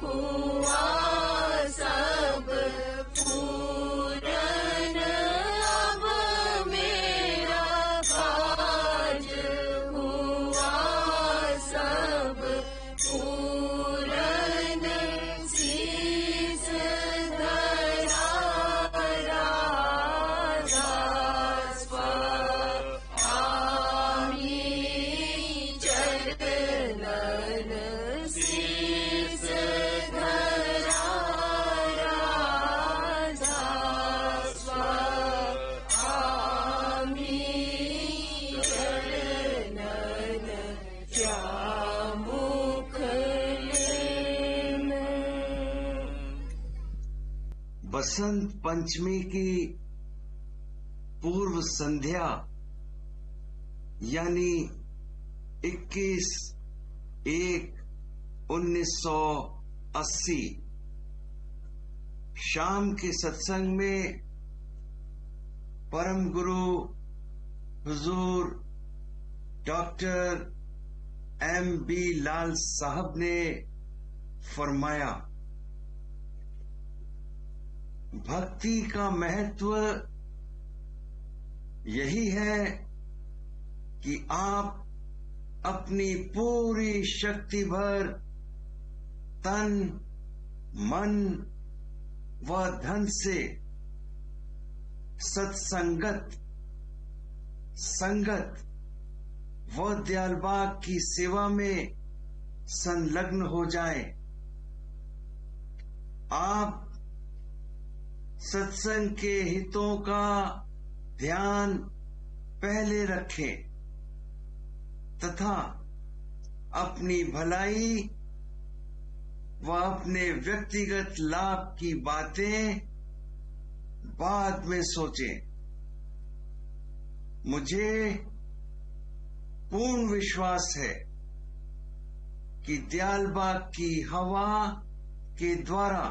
हुआ सब पूरन, अब मेरा काज हुआ सब पूरन, शीस धरा राजा स्वामी चरणन, शीस धरा राजा स्वामी चरणन, क्या मुख लेन। बसंत पंचमी की पूर्व संध्या यानी 21/1/1980 शाम के सत्संग में परम गुरु हुजूर डॉक्टर M.B. लाल साहब ने फरमाया, भक्ति का महत्व यही है कि आप अपनी पूरी शक्ति भर तन, मन व धन से सत्संगत, संगत व दयालबाग की सेवा में संलग्न हो जाएं। आप सत्संग के हितों का ध्यान पहले रखें तथा अपनी भलाई व अपने व्यक्तिगत लाभ की बातें बाद में सोचें। मुझे पूर्ण विश्वास है कि दयालबाग की हवा के द्वारा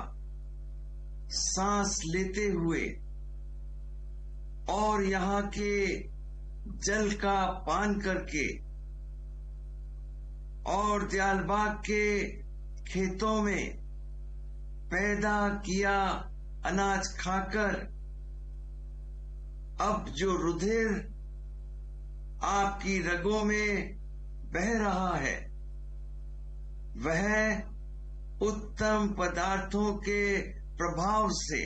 सांस लेते हुए और यहाँ के जल का पान करके और दयालबाग के खेतों में पैदा किया अनाज खाकर अब जो रुधिर आपकी रगों में बह रहा है वह उत्तम पदार्थों के प्रभाव से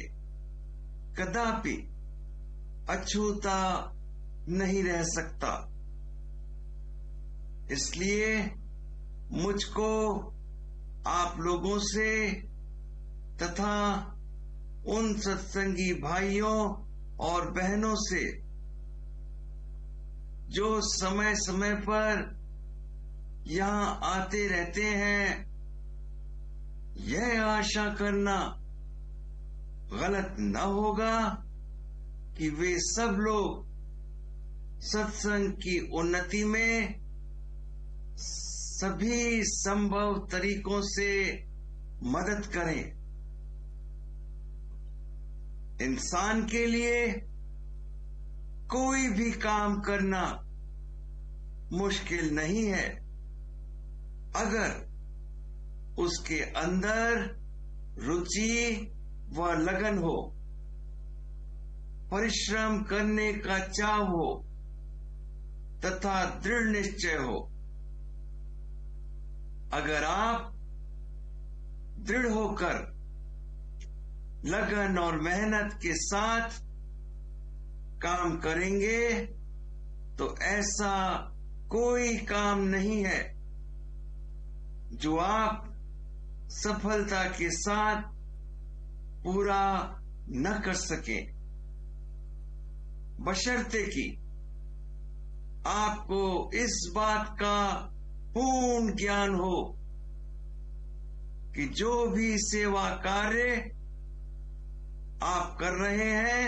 कदापि अछूता नहीं रह सकता। इसलिए मुझको आप लोगों से तथा उन सत्संगी भाइयों और बहनों से जो समय समय पर यहां आते रहते हैं, यह आशा करना गलत न होगा कि वे सब लोग सत्संग की उन्नति में सभी संभव तरीकों से मदद करें। इंसान के लिए कोई भी काम करना मुश्किल नहीं है अगर उसके अंदर रुचि व लगन हो, परिश्रम करने का चाव हो तथा दृढ़ निश्चय हो। अगर आप दृढ़ होकर लगन और मेहनत के साथ काम करेंगे तो ऐसा कोई काम नहीं है जो आप सफलता के साथ पूरा न कर सके, बशर्ते कि आपको इस बात का पूर्ण ज्ञान हो कि जो भी सेवा कार्य आप कर रहे हैं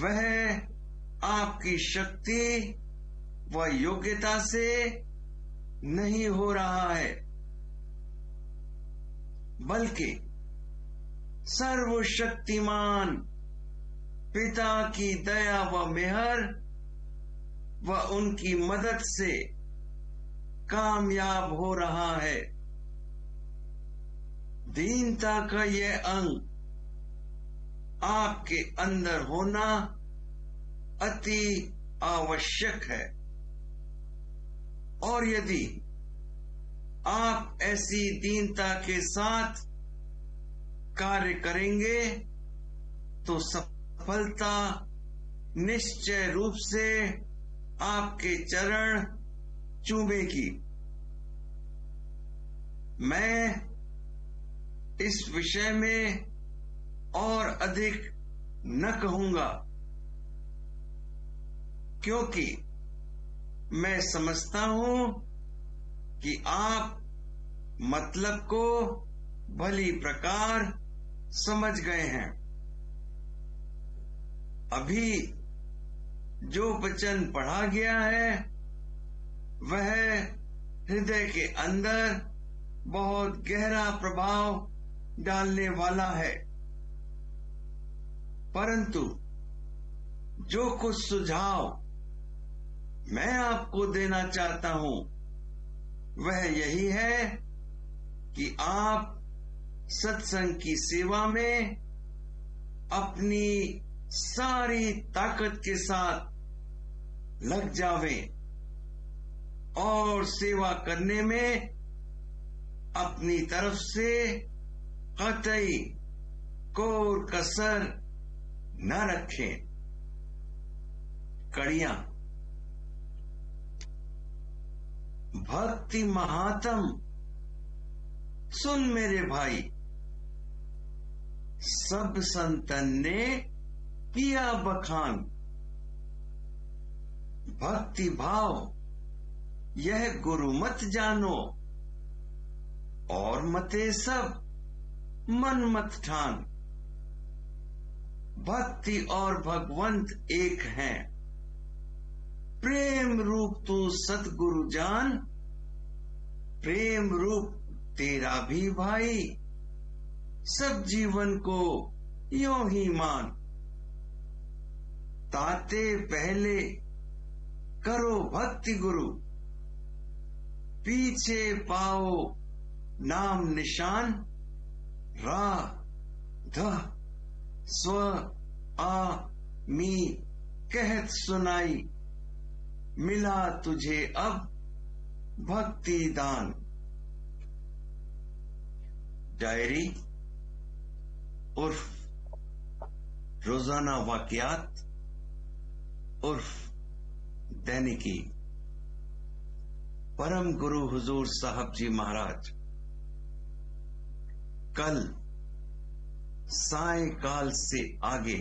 वह आपकी शक्ति व योग्यता से नहीं हो रहा है, बल्कि सर्वशक्तिमान पिता की दया व मेहर व उनकी मदद से कामयाब हो रहा है। दीनता का यह अंग आपके अंदर होना अति आवश्यक है। और यदि आप ऐसी दीनता के साथ कार्य करेंगे तो सफलता निश्चय रूप से आपके चरण चूमेगी। मैं इस विषय में और अधिक न कहूंगा, क्योंकि मैं समझता हूं कि आप मतलब को भली प्रकार समझ गए हैं। अभी जो वचन पढ़ा गया है वह हृदय के अंदर बहुत गहरा प्रभाव डालने वाला है, परंतु जो कुछ सुझाव मैं आपको देना चाहता हूं वह यही है कि आप सत्संग की सेवा में अपनी सारी ताकत के साथ लग जावें और सेवा करने में अपनी तरफ से कतई कोई कसर न रखें। कड़ियां। भक्ति महात्म, सुन मेरे भाई, सब संतन ने किया बखान। भक्ति भाव यह गुरु मत जानो, और मते सब मन मत ठान। भक्ति और भगवंत एक हैं, प्रेम रूप तू सतगुरु जान, प्रेम रूप तेरा भी भाई, सब जीवन को यों ही मान। ताते पहले करो भक्ति गुरु, पीछे पाओ नाम निशान। रा ध स्व आ मी कहत सुनाई, मिला तुझे अब भक्ति दान। डायरी उर्फ रोजाना वाकयात उर्फ दैनिकी। परम गुरु हुजूर साहब जी महाराज कल सायकाल से आगे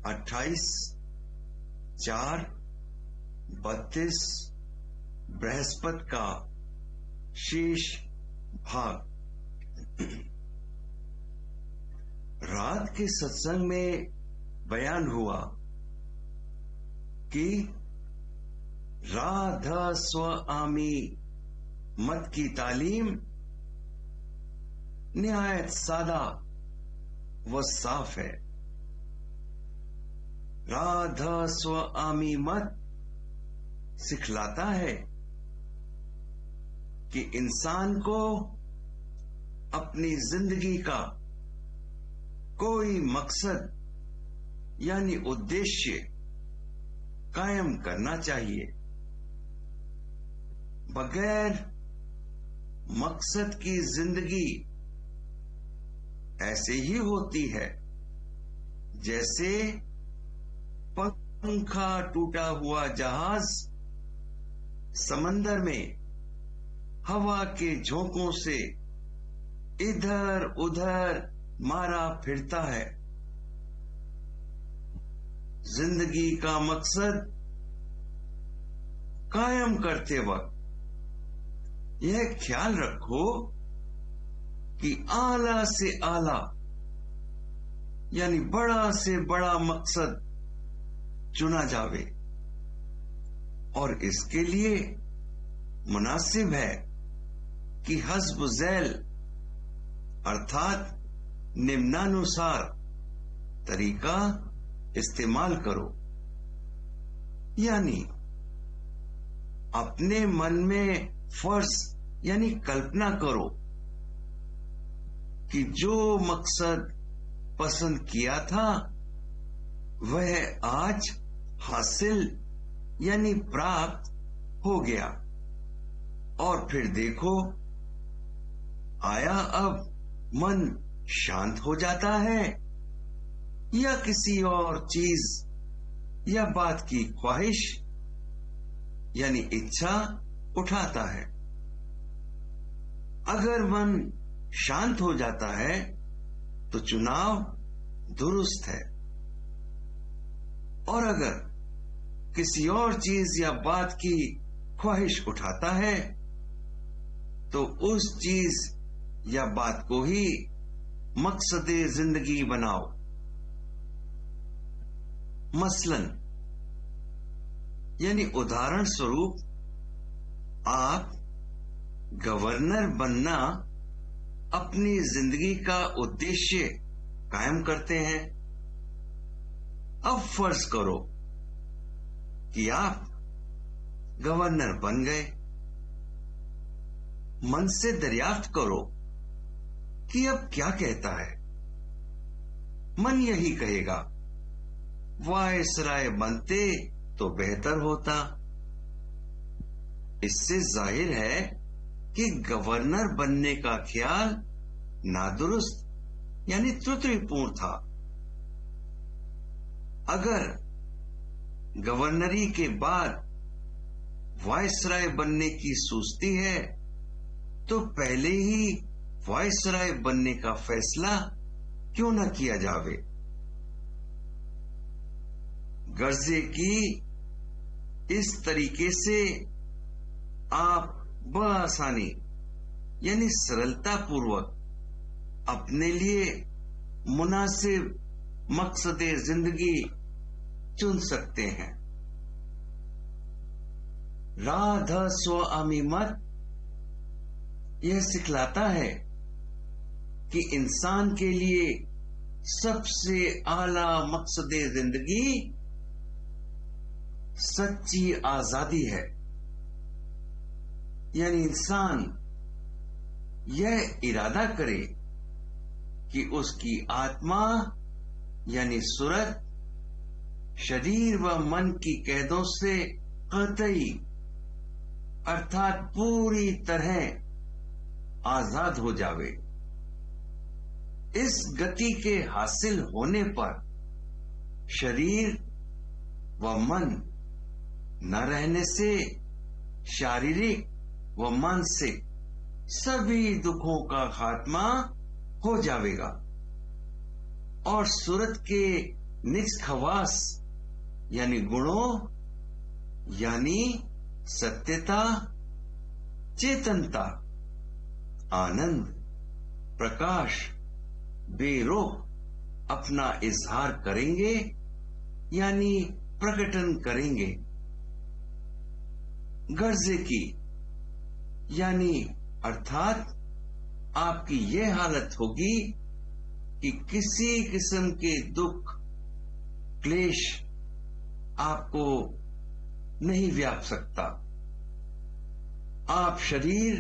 28/4/32 बृहस्पति का शेष भाग। रात के सत्संग में बयान हुआ कि राधा स्व आमी मत की तालीम निहायत सादा व साफ है। राधा स्व आमी मत सिखलाता है कि इंसान को अपनी जिंदगी का कोई मकसद यानी उद्देश्य कायम करना चाहिए। बगैर मकसद की जिंदगी ऐसे ही होती है जैसे पंखा टूटा हुआ जहाज समंदर में हवा के झोंकों से इधर उधर मारा फिरता है। जिंदगी का मकसद कायम करते वक्त यह ख्याल रखो कि आला से आला यानी बड़ा से बड़ा मकसद चुना जावे, और इसके लिए मुनासिब है कि हस्ब झैल अर्थात निम्नानुसार तरीका इस्तेमाल करो। यानी अपने मन में फर्ज यानी कल्पना करो कि जो मकसद पसंद किया था वह आज हासिल यानी प्राप्त हो गया। और फिर देखो, आया अब मन शांत हो जाता है या किसी और चीज या बात की ख्वाहिश यानी इच्छा उठाता है। अगर मन शांत हो जाता है तो चुनाव दुरुस्त है, और अगर किसी और चीज या बात की ख्वाहिश उठाता है तो उस चीज या बात को ही मकसदे जिंदगी बनाओ। मसलन यानी उदाहरण स्वरूप आप गवर्नर बनना अपनी जिंदगी का उद्देश्य कायम करते हैं। अब फर्ज करो कि आप गवर्नर बन गए। मन से दरियाफ्त करो कि अब क्या कहता है। मन यही कहेगा, वायसराय बनते तो बेहतर होता। इससे जाहिर है कि गवर्नर बनने का ख्याल नादुरुस्त यानी त्रुटिपूर्ण था। अगर गवर्नरी के बाद वायसराय बनने की सूझती है तो पहले ही वायसराय बनने का फैसला क्यों न किया जावे। गर्जे की इस तरीके से आप बआसानी यानी सरलता पूर्वक अपने लिए मुनासिब मकसदे जिंदगी चुन सकते हैं। राधा स्वामी मत यह सिखलाता है कि इंसान के लिए सबसे आला मकसदे जिंदगी सच्ची आजादी है। यानी इंसान यह इरादा करे कि उसकी आत्मा यानी सूरत शरीर व मन की कैदों से कतई अर्थात पूरी तरह आजाद हो जावे। इस गति के हासिल होने पर शरीर व मन न रहने से शारीरिक व मानसिक सभी दुखों का खात्मा हो जाएगा और सूरत के निज खवास यानी गुणों यानी सत्यता, चेतनता, आनंद, प्रकाश बेरोक अपना इजहार करेंगे यानी प्रकटन करेंगे। गर्जे की यानी अर्थात आपकी यह हालत होगी कि किसी किस्म के दुख क्लेश आपको नहीं व्याप सकता। आप शरीर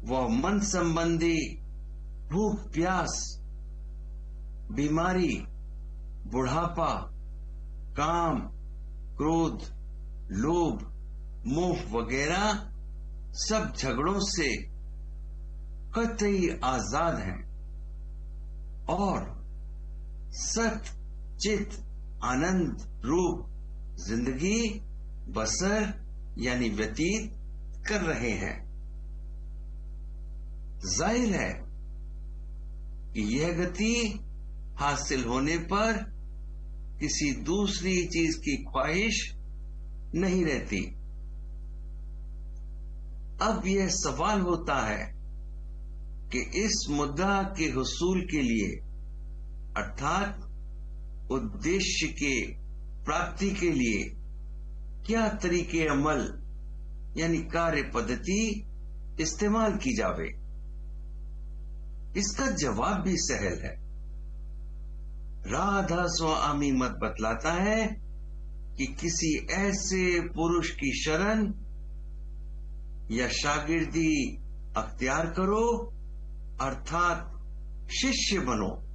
व मन संबंधी भूख प्यास, बीमारी, बुढ़ापा, काम, क्रोध, लोभ, मोह वगैरह सब झगड़ों से कतई आजाद हैं और सत चित आनंद रूप जिंदगी बसर यानी व्यतीत कर रहे हैं। जाहिर है कि यह गति हासिल होने पर किसी दूसरी चीज की ख्वाहिश नहीं रहती। अब यह सवाल होता है कि इस मुद्दा के हुसूल के लिए अर्थात उद्देश्य के प्राप्ति के लिए क्या तरीके अमल यानी कार्य पद्धति इस्तेमाल की जावे। इसका जवाब भी सहल है। राधा स्वामी मत बतलाता है कि किसी ऐसे पुरुष की शरण या शागिर्दी अख्तियार करो अर्थात शिष्य बनो,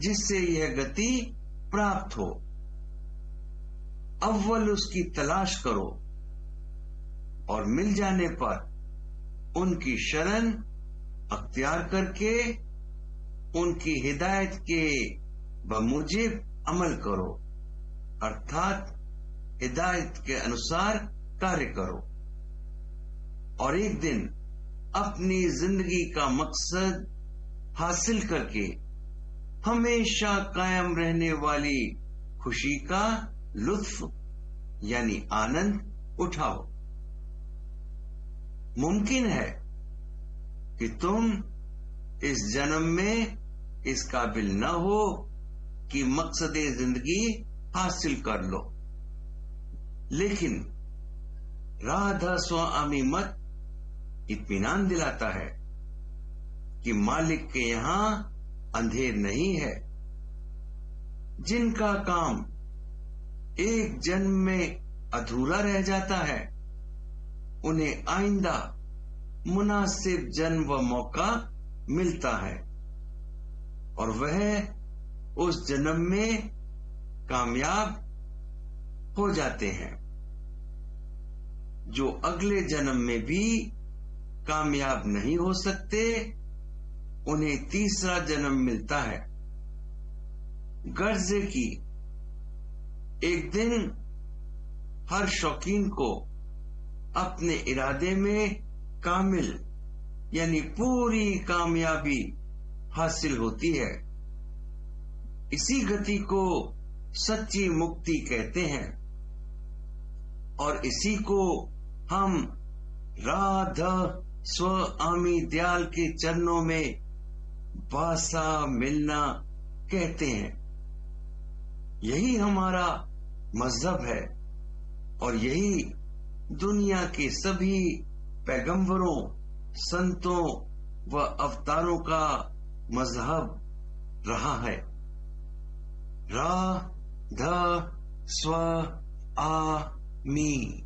जिससे यह गति प्राप्त हो। अव्वल उसकी तलाश करो और मिल जाने पर उनकी शरण अख्तियार करके उनकी हिदायत के बमुजिब अमल करो, अर्थात हिदायत के अनुसार कार्य करो, और एक दिन अपनी जिंदगी का मकसद हासिल करके हमेशा कायम रहने वाली खुशी का लुत्फ यानी आनंद उठाओ। मुमकिन है कि तुम इस जन्म में इस काबिल न हो कि मकसद जिंदगी हासिल कर लो, लेकिन राधा स्वामी मत इत्मीनान दिलाता है कि मालिक के यहां अंधेर नहीं है। जिनका काम एक जन्म में अधूरा रह जाता है, उन्हें आइंदा मुनासिब जन्म व मौका मिलता है और वह उस जन्म में कामयाब हो जाते हैं। जो अगले जन्म में भी कामयाब नहीं हो सकते, उन्हें तीसरा जन्म मिलता है। गर्ज की एक दिन हर शौकीन को अपने इरादे में कामिल यानी पूरी कामयाबी हासिल होती है। इसी गति को सच्ची मुक्ति कहते हैं और इसी को हम राधा स्वामी दयाल के चरणों में बासा मिलना कहते हैं। यही हमारा मजहब है और यही दुनिया के सभी पैगंबरों, संतों व अवतारों का मजहब रहा है। राधा स्वामी।